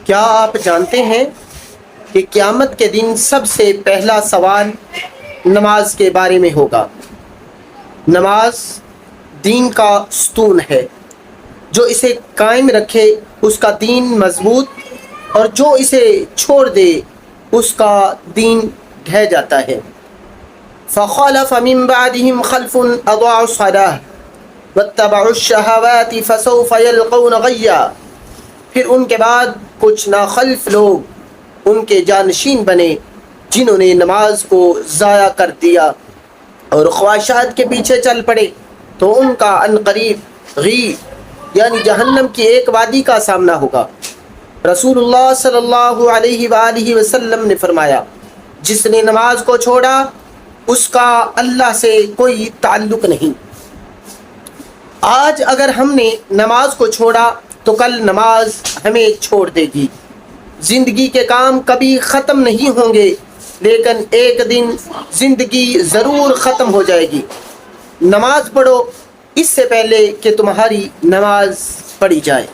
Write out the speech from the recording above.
کیا آپ جانتے ہیں کہ قیامت کے دن سب سے پہلا سوال نماز کے بارے میں ہوگا؟ نماز دین کا ستون ہے، جو اسے قائم رکھے اس کا دین مضبوط، اور جو اسے چھوڑ دے اس کا دین ڈھہ جاتا ہے۔ فخلف من بعدهم خلف اضاعوا الصلاة واتبعوا الشهوات فسوف يلقون غیا۔ پھر ان کے بعد کچھ ناخلف لوگ ان کے جانشین بنے جنہوں نے نماز کو ضائع کر دیا اور خواہشات کے پیچھے چل پڑے، تو ان کا عنقریب غیر یعنی جہنم کی ایک وادی کا سامنا ہوگا۔ رسول اللہ صلی اللہ علیہ وآلہ وسلم نے فرمایا، جس نے نماز کو چھوڑا اس کا اللہ سے کوئی تعلق نہیں۔ آج اگر ہم نے نماز کو چھوڑا تو کل نماز ہمیں چھوڑ دے گی۔ زندگی کے کام کبھی ختم نہیں ہوں گے، لیکن ایک دن زندگی ضرور ختم ہو جائے گی۔ نماز پڑھو اس سے پہلے کہ تمہاری نماز پڑھی جائے۔